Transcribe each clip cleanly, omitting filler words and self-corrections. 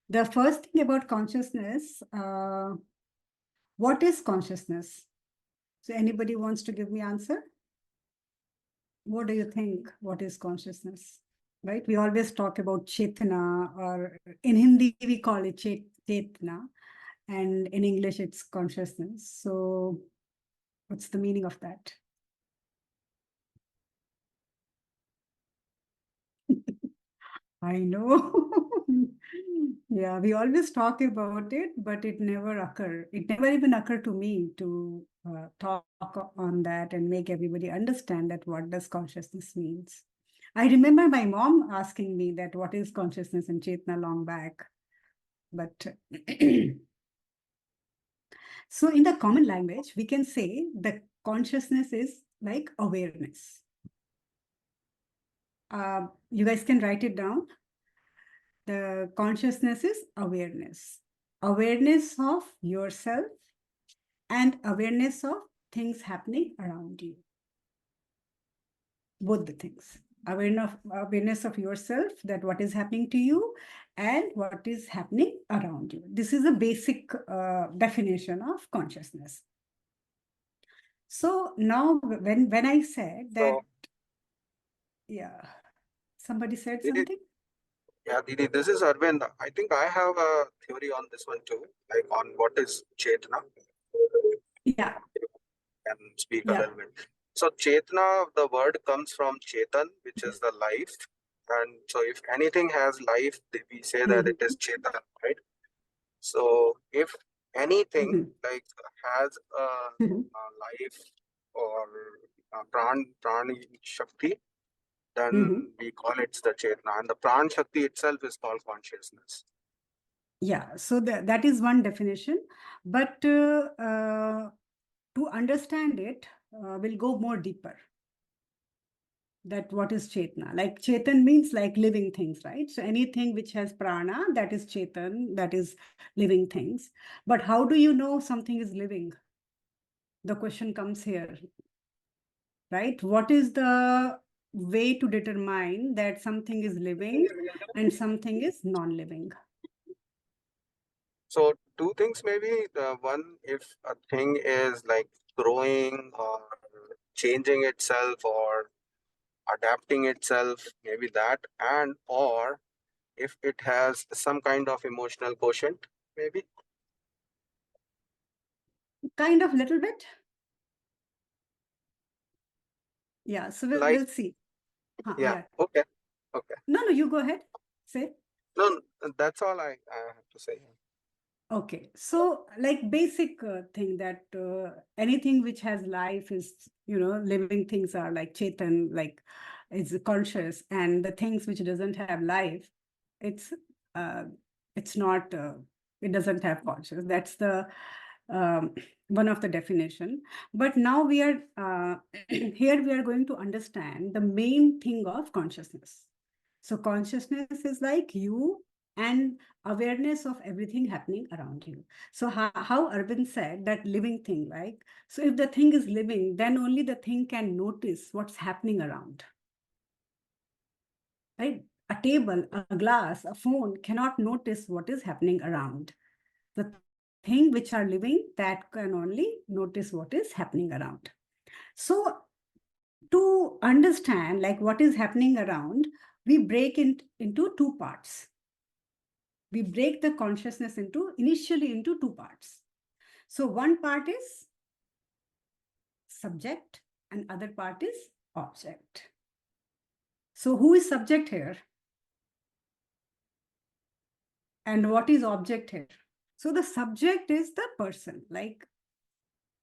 The first thing about consciousness, what is consciousness? So anybody wants to give me answer? What do you think? What is consciousness? Right? We always talk about Chetana, or in Hindi we call it Chetna, and in English it's consciousness. So what's the meaning of that? I know. Yeah, we always talk about it, but it never occur. It never even occurred to me to talk on that and make everybody understand that what does consciousness means. I remember my mom asking me that what is consciousness in Chetna long back. But so in the common language, we can say that consciousness is like awareness. You guys can write it down. The consciousness is awareness. Awareness of yourself and awareness of things happening around you. Both the things. Awareness of yourself, that what is happening to you and what is happening around you. This is a basic definition of consciousness. So now when I said that, yeah, somebody said Didi, something? yeah, Didi, this is Arvind. I think I have a theory on this one too, like on what is Chetna. Yeah. Can speak a Yeah. little bit. So Chetna, the word comes from Chetan, which is the life. And so if anything has life, we say that it is Chetan, right? So if anything like has a life or prani shakti, then we call it the Chetna. And the pran shakti itself is called consciousness. Yeah, so that is one definition. But to understand it, we'll go more deeper. That what is Chetna? Like Chetan means like living things, right? So anything which has prana, that is Chetan, that is living things. But how do you know something is living? The question comes here, right? What is the way to determine that something is living and something is non-living? So two things maybe. The one, if a thing is like growing or changing itself or adapting itself, maybe that, and or if it has some kind of emotional quotient, maybe. Kind of little bit. Yeah, so Like, we'll see. yeah, Yeah. okay, okay. No, you go ahead. Say. No, that's all I have to say. Okay. So like basic thing that anything which has life is, living things are like Chetan, like it's conscious, and the things which doesn't have life, it's uh, it's not, it doesn't have conscious. That's the um, one of the definition. But now we are here we are going to understand the main thing of consciousness. So consciousness is like you and awareness of everything happening around you. So how Arvind said that living thing, like, so if the thing is living, then only the thing can notice what's happening around, right? A table, a glass, a phone cannot notice what is happening around. The thing which are living, that can only notice what is happening around. So to understand like what is happening around, we break it into two parts. We break the consciousness initially into two parts. So one part is subject and other part is object. So who is subject here? And what is object here? So the subject is the person, like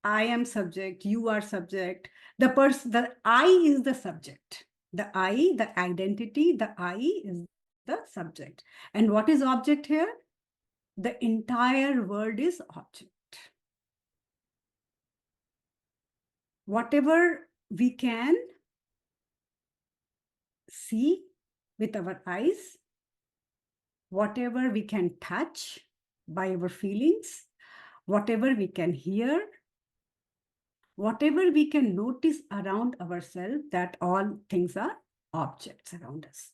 I am subject, you are subject. The I is the subject. The I, the identity, the I is the subject. And what is object here? The entire world is object. Whatever we can see with our eyes, whatever we can touch by our feelings, whatever we can hear, whatever we can notice around ourselves, that all things are objects around us.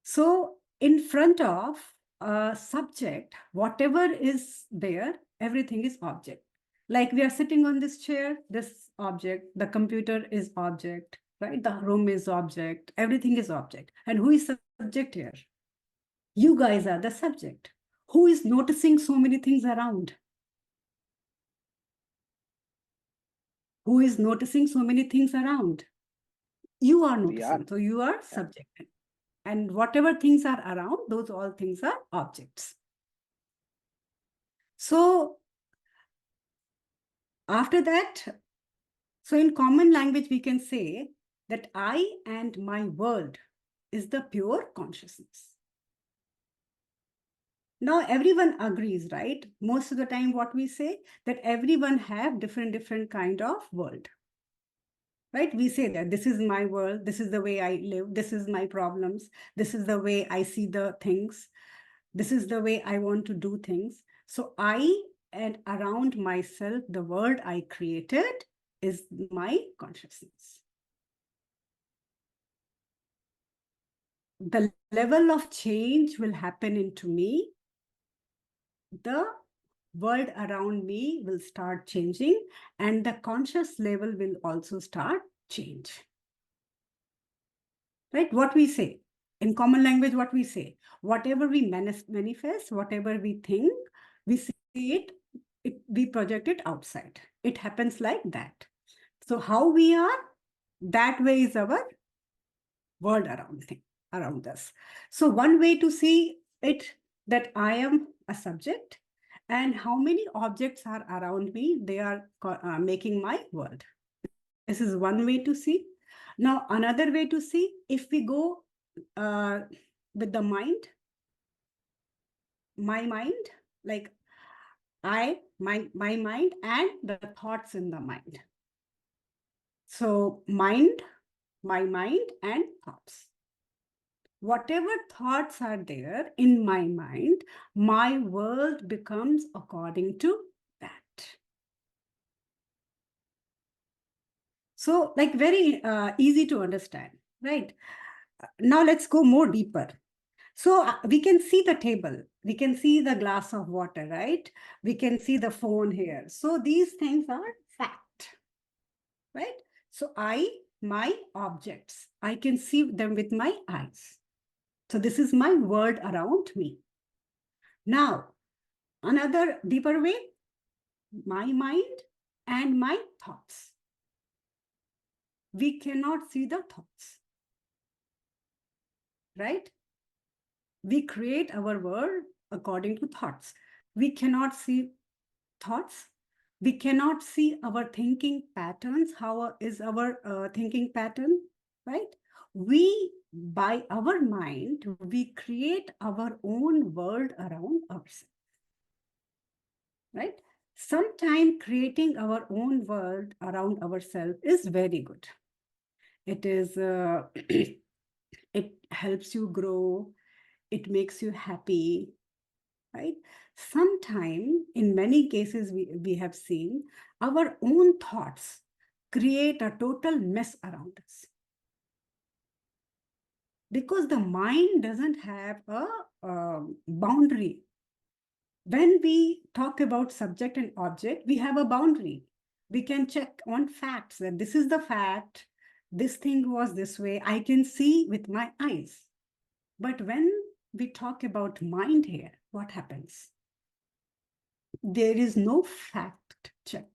So in front of a subject, whatever is there, everything is object. Like we are sitting on this chair, this object, the computer is object, right? The room is object, everything is object. And who is subject here? You guys are the subject. Who is noticing so many things around? Who is noticing so many things around? You are noticing, so you are subject. And whatever things are around, those all things are objects. So after that, so in common language, we can say that I and my world is the pure consciousness. Now everyone agrees, right? Most of the time what we say, that everyone have different kind of world. Right? We say that this is my world, this is the way I live, this is my problems, this is the way I see the things, this is the way I want to do things. So I and around myself, the world I created is my consciousness. The level of change will happen into me. The world around me will start changing, and the conscious level will also start change. Right? What we say in common language, what we say, whatever we manifest, whatever we think, we see it, we project it outside. It happens like that. So how we are, that way is our world around us. So one way to see it, that I am a subject, and how many objects are around me, they are making my world. This is one way to see. Now, another way to see, if we go with the mind, my mind, like my mind and the thoughts in the mind. So mind, my mind and thoughts. Whatever thoughts are there in my mind, my world becomes according to that. So like very easy to understand, right? Now let's go more deeper. So we can see the table, we can see the glass of water, right? We can see the phone here. So these things are fact, right? So my objects, I can see them with my eyes. So this is my world around me. Now, another deeper way, my mind and my thoughts. We cannot see the thoughts, right? We create our world according to thoughts. We cannot see thoughts. We cannot see our thinking patterns. How is our thinking pattern, right? We, by our mind, we create our own world around ourselves, right? Sometimes creating our own world around ourselves is very good. It is, it helps you grow. It makes you happy, right? Sometimes, in many cases, we have seen our own thoughts create a total mess around us. Because the mind doesn't have a boundary. When we talk about subject and object, we have a boundary. We can check on facts that this is the fact, this thing was this way, I can see with my eyes. But when we talk about mind here, what happens? There is no fact check.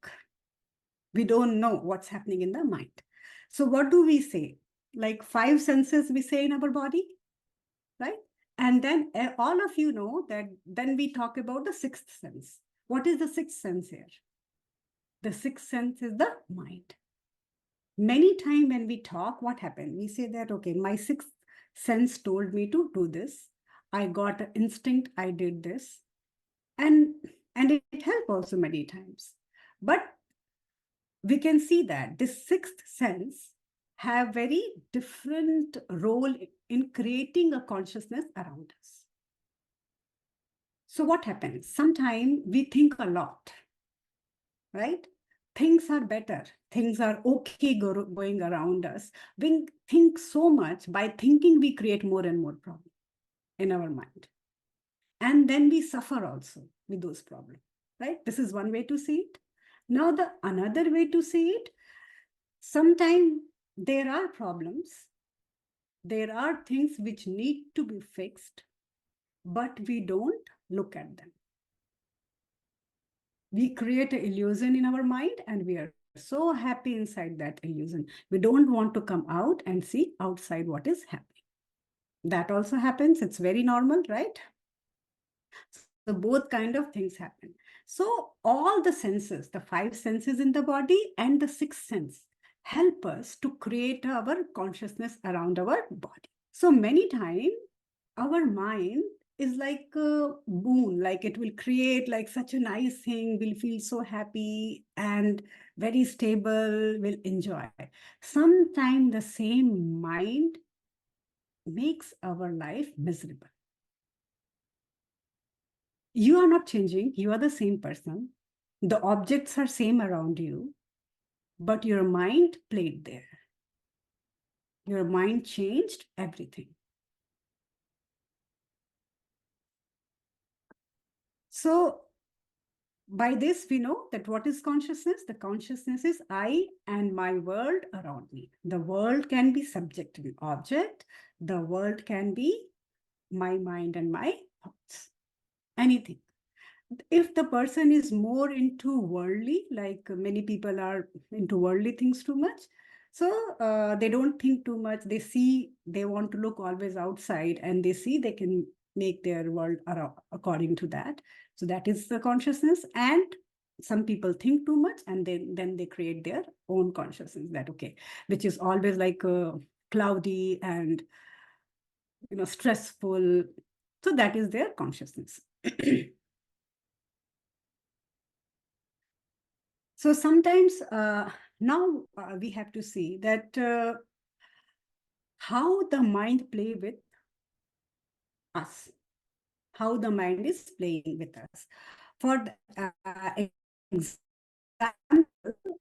We don't know what's happening in the mind. So what do we say? Like 5 senses we say in our body, right? And then all of you know that then we talk about the 6th sense. What is the 6th sense here? The 6th sense is the mind. Many times when we talk, what happened? We say that, okay, my 6th sense told me to do this. I got an instinct, I did this. And it helped also many times. But we can see that this 6th sense have very different role in creating a consciousness around us. So what happens? Sometimes we think a lot, right? Things are better. Things are okay going around us. We think so much. By thinking, we create more and more problems. in our mind. And then we suffer also with those problems, right? This is one way to see it. Now, the another way to see it, sometimes there are problems, there are things which need to be fixed, but we don't look at them. We create an illusion in our mind and we are so happy inside that illusion. We don't want to come out and see outside what is happening. That also happens. It's very normal, right? So both kind of things happen. So all the senses, the 5 senses in the body and the 6th sense, help us to create our consciousness around our body. So many times our mind is like a boon, like it will create like such a nice thing, we'll feel so happy and very stable, will enjoy. Sometimes the same mind makes our life miserable. You are not changing, you are the same person. The objects are same around you, but your mind played there. Your mind changed everything. So by this, we know that what is consciousness? The consciousness is I and my world around me. The world can be subjective object. The world can be my mind and my thoughts. Anything. If the person is more into worldly, like many people are into worldly things too much, so they don't think too much. They see, they want to look always outside and they see they can make their world according to that. So that is the consciousness. And some people think too much and then they create their own consciousness that, okay, which is always like cloudy and, stressful. So that is their consciousness. So sometimes now we have to see that how the mind play with us, how the mind is playing with us. For example,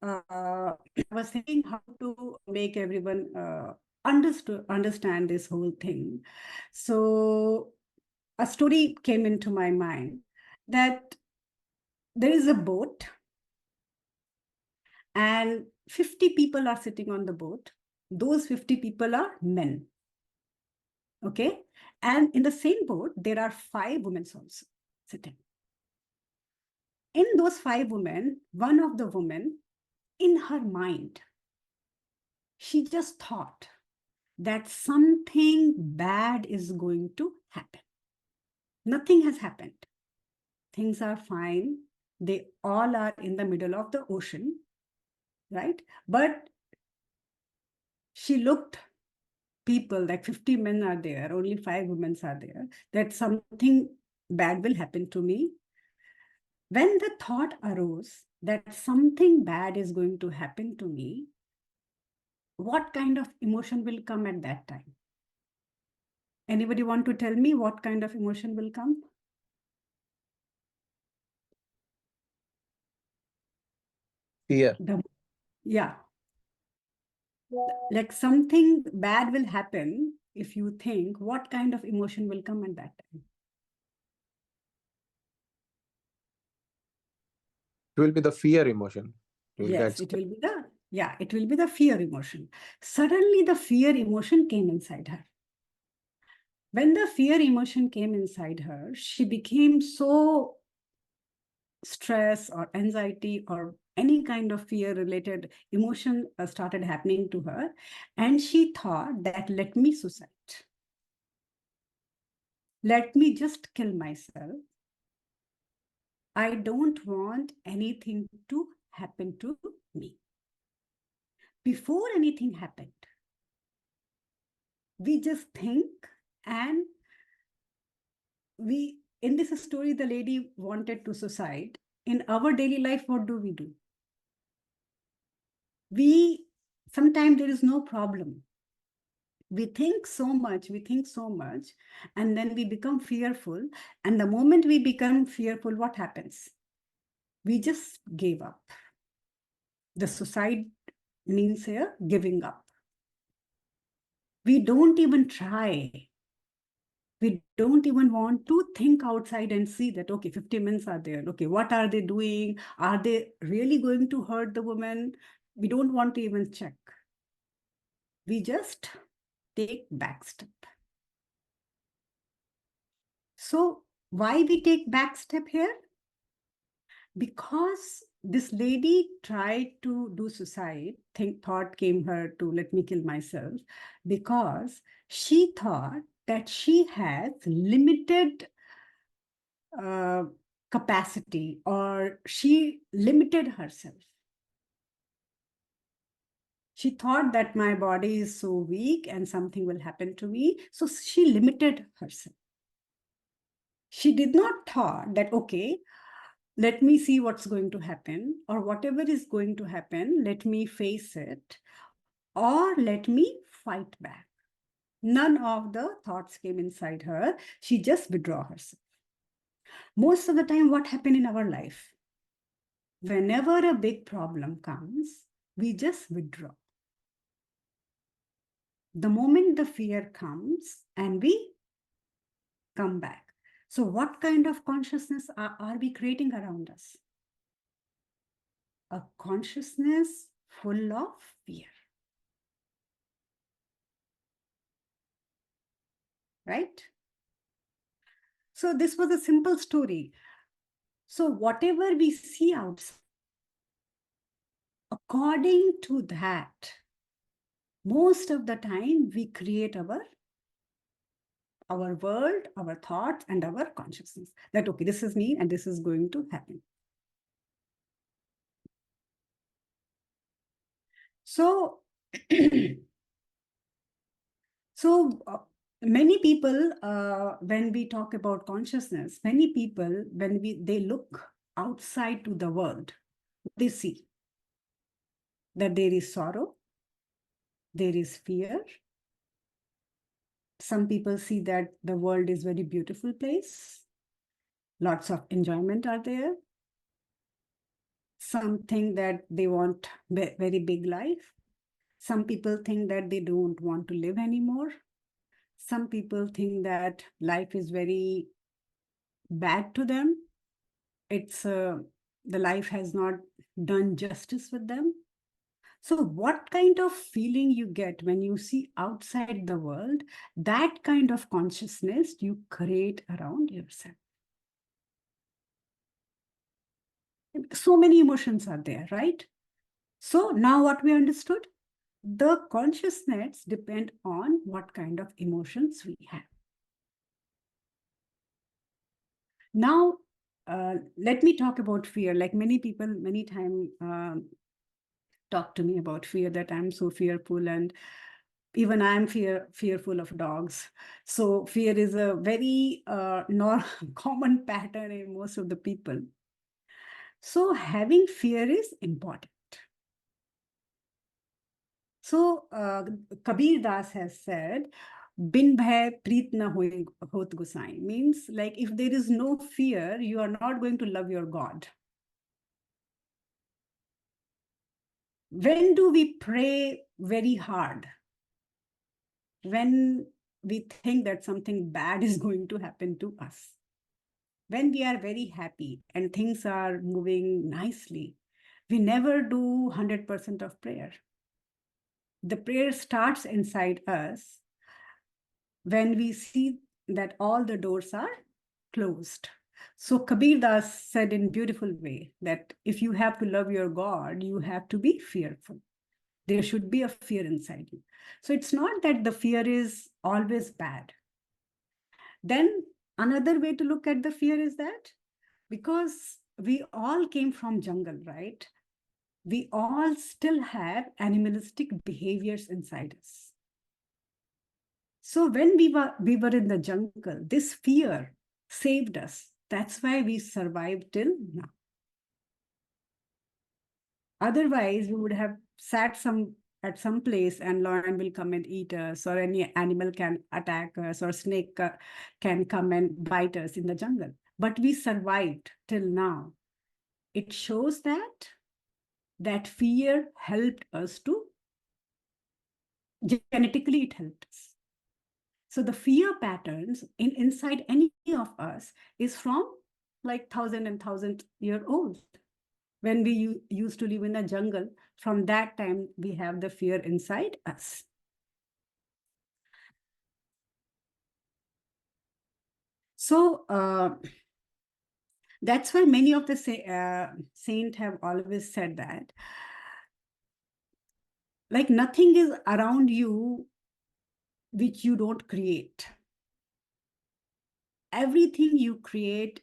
I was thinking how to make everyone understand this whole thing. So a story came into my mind that there is a boat and 50 people are sitting on the boat. Those 50 people are men. Okay. And in the same boat, there are 5 women also sitting. In those 5 women, one of the women, in her mind, she just thought that something bad is going to happen. Nothing has happened. Things are fine. They all are in the middle of the ocean, right? But she looked people, like 50 men are there, only 5 women are there, that something bad will happen to me. When the thought arose that something bad is going to happen to me, what kind of emotion will come at that time? Anybody want to tell me what kind of emotion will come? Fear. Yeah. Like something bad will happen. If you think, what kind of emotion will come at that time? It will be the fear emotion. Yes, it will be it will be the fear emotion. Suddenly the fear emotion came inside her. When the fear emotion came inside her, she became so stressed or anxiety or any kind of fear related emotion started happening to her. And she thought that let me suicide. Let me just kill myself. I don't want anything to happen to me. Before anything happened, we just think, and we, in this story, the lady wanted to suicide. In our daily life, what do? We, sometimes there is no problem. We think so much, and then we become fearful. And the moment we become fearful, what happens? We just gave up. The suicide means here giving up. We don't even try. We don't even want to think outside and see that, okay, 50 minutes are there. Okay, what are they doing? Are they really going to hurt the woman? We don't want to even check. We just take back step. So why we take back step here? Because this lady tried to do suicide, thought came her to let me kill myself, because she thought that she has limited capacity, or she limited herself. She thought that my body is so weak and something will happen to me. So she limited herself. She did not thought that, okay, let me see what's going to happen, or whatever is going to happen, let me face it, or let me fight back. None of the thoughts came inside her. She just withdraw herself. Most of the time, what happened in our life? Whenever a big problem comes, we just withdraw. The moment the fear comes and we come back. So what kind of consciousness are we creating around us? A consciousness full of fear. Right? So this was a simple story. So whatever we see outside, according to that, most of the time we create our world, our thoughts, and our consciousness. That, okay, this is me and this is going to happen. So, many people, when we talk about consciousness, many people, when they look outside to the world, they see that there is sorrow, there is fear. Some people see that the world is very beautiful place. Lots of enjoyment are there. Some think that they want very big life. Some people think that they don't want to live anymore. Some people think that life is very bad to them. It's the life has not done justice with them. So what kind of feeling you get when you see outside the world, that kind of consciousness you create around yourself. So many emotions are there, right? So now what we understood, the consciousness depend on what kind of emotions we have. Now, let me talk about fear. Like many people, many times talk to me about fear, that I'm so fearful, and even I'm fearful of dogs. So fear is a very common pattern in most of the people. So having fear is important. So Kabir Das has said, "Bin bhai preet na hot gusai," means like if there is no fear, you are not going to love your God. When do we pray very hard? When we think that something bad is going to happen to us. When we are very happy and things are moving nicely, we never do 100% of prayer. The prayer starts inside us when we see that all the doors are closed. So Kabir Das said in beautiful way that if you have to love your God, you have to be fearful. There should be a fear inside you. So it's not that the fear is always bad. Then another way to look at the fear is that because we all came from jungle, right? We all still have animalistic behaviors inside us. So when we were in the jungle, this fear saved us. That's why we survived till now. Otherwise, we would have sat at some place and lion will come and eat us, or any animal can attack us, or snake can come and bite us in the jungle. But we survived till now. It shows that fear helped us to, genetically it helped us. So the fear patterns inside any of us is from like 1,000 old. When we used to live in a jungle, from that time we have the fear inside us. So that's why many of the saints have always said that, like, nothing is around you which you don't create. Everything you create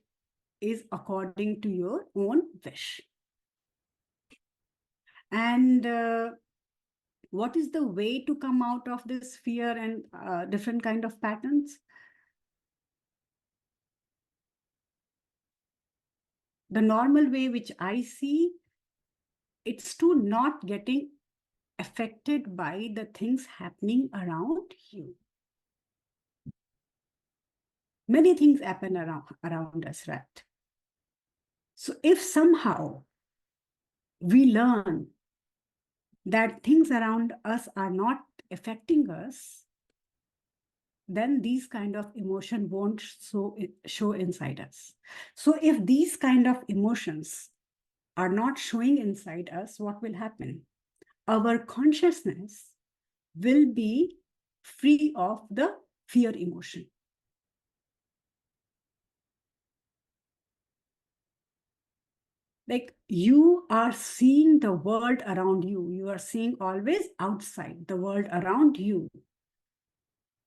is according to your own wish. And what is the way to come out of this fear and different kind of patterns? The normal way which I see, it's to not getting affected by the things happening around you. Many things happen around us, right? So if somehow we learn that things around us are not affecting us, then these kind of emotion won't show inside us. So if these kind of emotions are not showing inside us, what will happen? Our consciousness will be free of the fear emotion. Like, you are seeing the world around you. You are seeing always outside the world around you.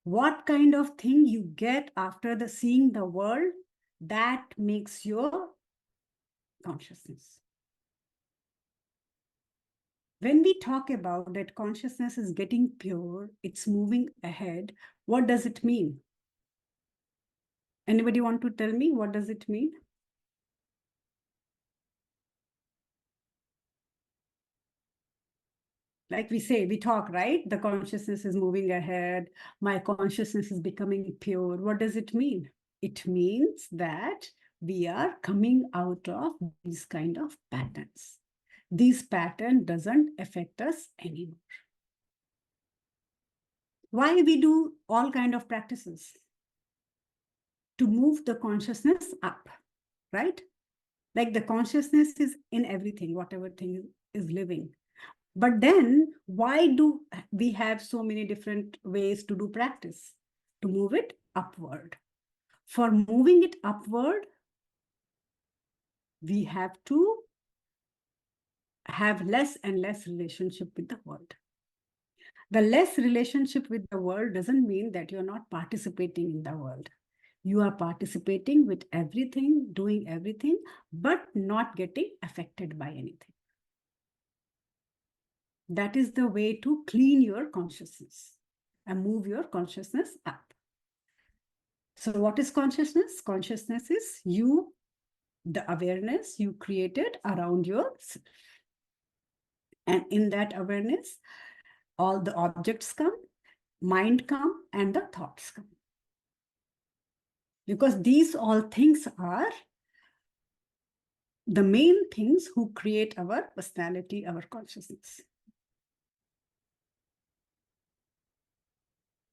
What kind of thing you get after the seeing the world, that makes your consciousness. When we talk about that consciousness is getting pure, it's moving ahead, what does it mean? Anybody want to tell me what does it mean? Like we say, we talk, right? The consciousness is moving ahead. My consciousness is becoming pure. What does it mean? It means that we are coming out of these kind of patterns. This pattern doesn't affect us anymore. Why we do all kind of practices? To move the consciousness up, right? Like the consciousness is in everything, whatever thing is living. But then why do we have so many different ways to do practice? To move it upward. For moving it upward, we have to have less and less relationship with the world. The less relationship with the world doesn't mean that you're not participating in the world. You are participating with everything, doing everything, but not getting affected by anything. That is the way to clean your consciousness and move your consciousness up. So what is consciousness? Consciousness is you, the awareness you created around yourself. And in that awareness, all the objects come, mind come, and the thoughts come. Because these all things are the main things who create our personality, our consciousness.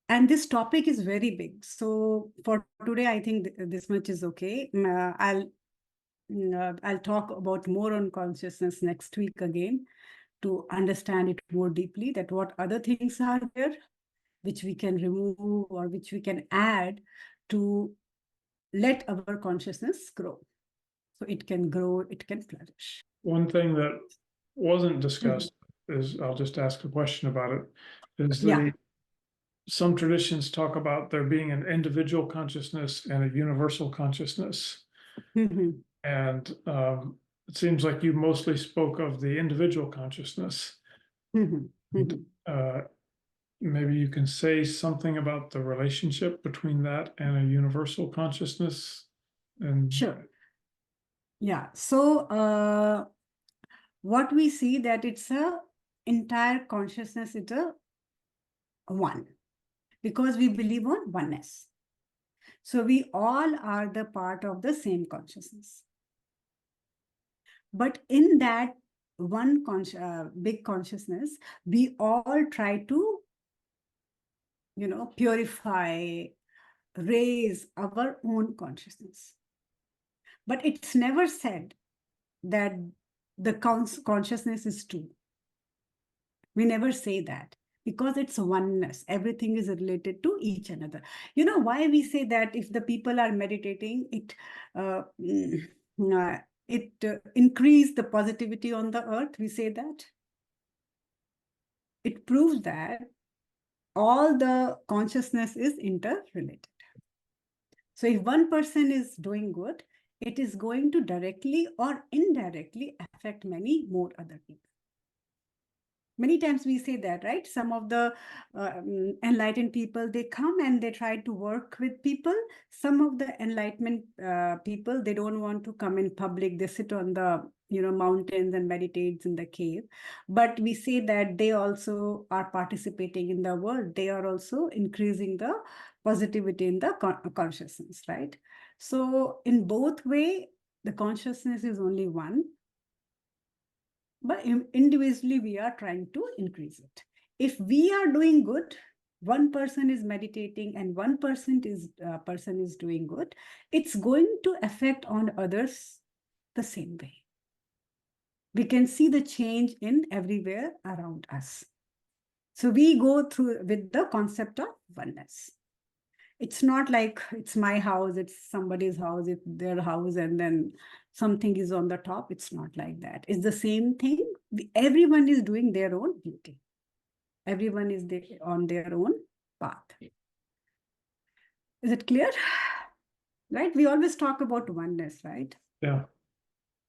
And this topic is very big. So for today, I think this much is okay. I'll talk about more on consciousness next week again to understand it more deeply, that what other things are there which we can remove or which we can add to let our consciousness grow. So it can grow, it can flourish. One thing that wasn't discussed is, I'll just ask a question about it, is Yeah. some traditions talk about there being an individual consciousness and a universal consciousness. Mhm. And it seems like you mostly spoke of the individual consciousness. Mhm. Mhm. Maybe you can say something about the relationship between that and a universal consciousness. And Sure. Yeah. So what we see that it's a entire consciousness, it's a one, because we believe on oneness. So we all are the part of the same consciousness. But in that one big consciousness, we all try to purify, raise our own consciousness. But it's never said that the consciousness is two. We never say that because it's oneness. Everything is related to each another. You know why we say that if the people are meditating, it increase the positivity on the earth. We say that. It proves that all the consciousness is interrelated. So if one person is doing good, it is going to directly or indirectly affect many more other people. Many times we say that, right? Some of the enlightened people, they come and they try to work with people. Some of the enlightenment people, they don't want to come in public. They sit on the mountains and meditates in the cave. But we say that they also are participating in the world. They are also increasing the positivity in the consciousness, right? So in both way, the consciousness is only one. But individually, we are trying to increase it. If we are doing good, one person is meditating and one person is doing good, it's going to affect on others the same way. We can see the change in everywhere around us. So we go through with the concept of oneness. It's not like it's my house, it's somebody's house, it's their house, and then something is on the top. It's not like that. It's the same thing. Everyone is doing their own duty. Everyone is on their own path. Is it clear? Right? We always talk about oneness, right? Yeah.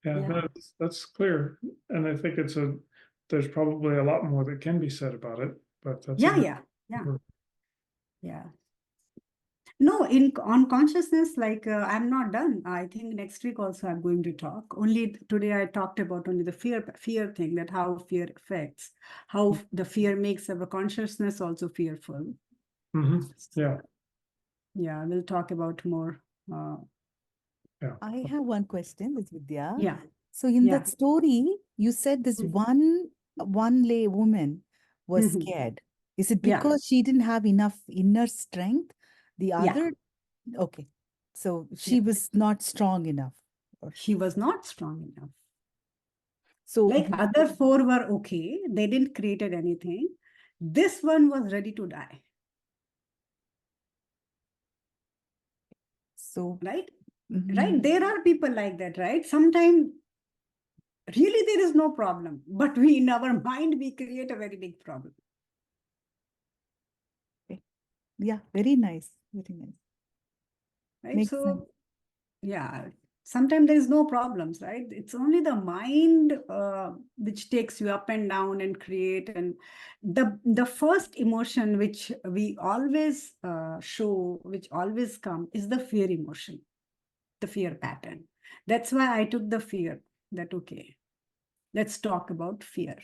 Yeah. That's clear. And I think there's probably a lot more that can be said about it, but that's Yeah. No, on consciousness, like I'm not done. I think next week also I'm going to talk. Only today I talked about only the fear thing, that how fear affects, how the fear makes our consciousness also fearful. Yeah. Yeah, we'll talk about more. I have one question, Ms. Vidya. Yeah. So in Yeah. that story, you said this one lay woman was Mhm. scared. Is it Yeah. because she didn't have enough inner strength? The Yeah. other, okay. So she was not strong enough. She was not strong enough. So Like other four were okay. They didn't created anything. This one was ready to die. So Right? mhm. Right? There are people like that, right? Sometimes really there is no problem, but we in our mind, we create a very big problem. Yeah, very nice. Very nice. Right? Makes So sense. yeah, sometimes there is no problems, right? It's only the mind which takes you up and down and create. And the first emotion which we always show, which always come, is the fear emotion, the fear pattern. That's why I took the fear, that okay, let's talk about fear.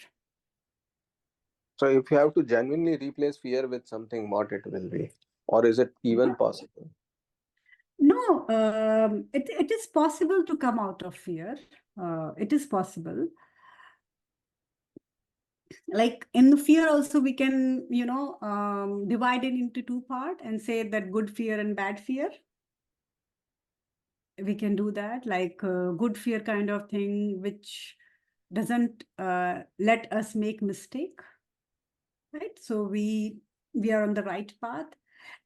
So if you have to genuinely replace fear with something, what it will be? Or is it even possible? No, it is possible to come out of fear. It is possible. Like in fear also, we can, divide it into two parts and say that good fear and bad fear. We can do that, like good fear kind of thing, which doesn't let us make mistake, right? So we are on the right path.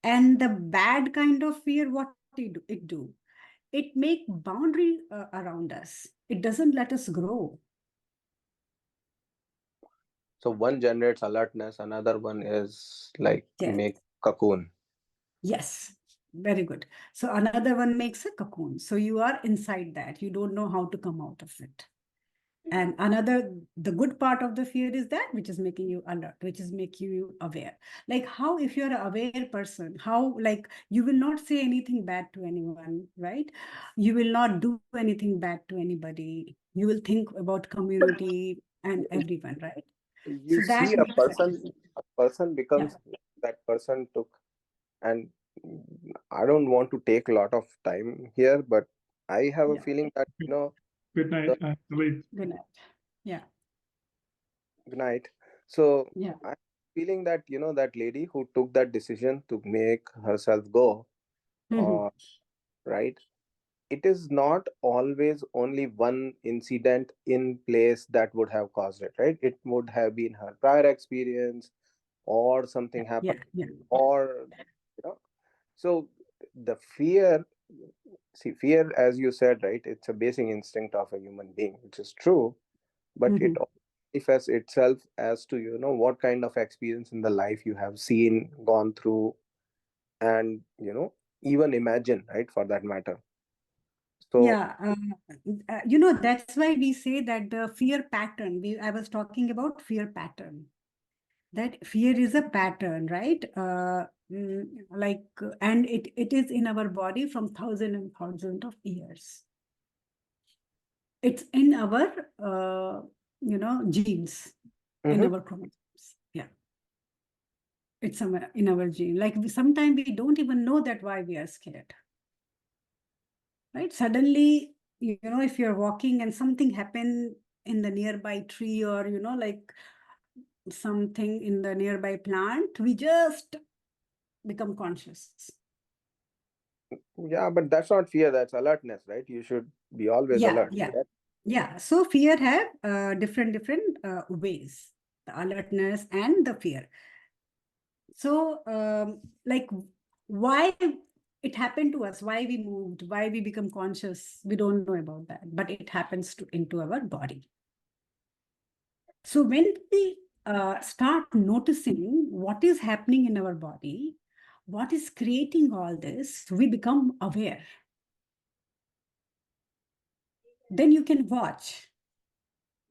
And the bad kind of fear, what it do? It make boundary around us. It doesn't let us grow. So one generates alertness, another one is like Yes. make cocoon. Yes, very good. So another one makes a cocoon. So you are inside that. You don't know how to come out of it. And the good part of the fear is that which is making you alert, which is making you aware. Like how, if you're an aware person, how, like, you will not say anything bad to anyone, right? You will not do anything bad to anybody. You will think about community and everyone, right? You So that see makes sense. a person becomes that person took, and I don't want to take a lot of time here, but I have a Yeah. feeling that Good night. I have to leave. Good night. Yeah. good night. So Yeah. feeling that, that lady who took that decision to make herself go, Mhm. right? It is not always only one incident in place that would have caused it, right? It would have been her prior experience, or something Yeah, happened, yeah. or, you know, so the fear, see, fear, as you said, right? It's a basic instinct of a human being, which is true, but it Mhm. also manifests itself as to, what kind of experience in the life you have seen, gone through, and, even imagine, right? For that matter. So, Yeah, that's why we say that the fear pattern, I was talking about fear pattern, that fear is a pattern, right? And it is in our body from thousands and thousands of years. It's in our, genes, in mhm. our chromosomes. Yeah, it's somewhere in our gene. Like sometimes we don't even know that why we are scared. Right? Suddenly, if you're walking and something happened in the nearby tree, or, like something in the nearby plant, we just become conscious. Yeah, but that's not fear, that's alertness, right? You should be always Yeah, alert. yeah, yeah. So fear have different ways, the alertness and the fear. So like why it happened to us, why we moved, why we become conscious, we don't know about that, but it happens into our body. So when we start noticing what is happening in our body, what is creating all this, we become aware. Then you can watch,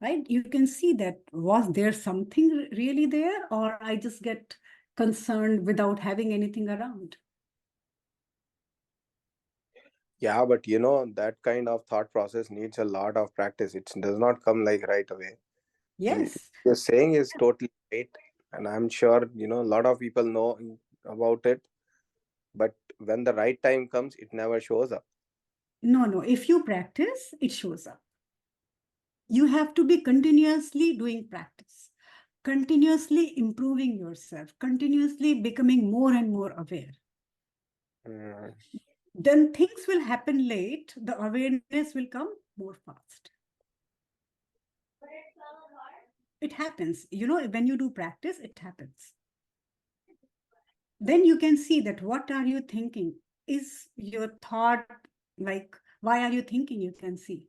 right? You can see that, was there something really there, or I just get concerned without having anything around? Yeah, but that kind of thought process needs a lot of practice. It does not come like right away. Yes. You're saying is totally right, and I'm sure a lot of people know about it, but when the right time comes, it never shows up. No, if you practice, it shows up. You have to be continuously doing practice, continuously improving yourself, continuously becoming more and more aware. Mm. Then things will happen late, the awareness will come more fast. It happens, when you do practice, it happens. Then you can see that what are you thinking? Is your thought like, why are you thinking? You can see.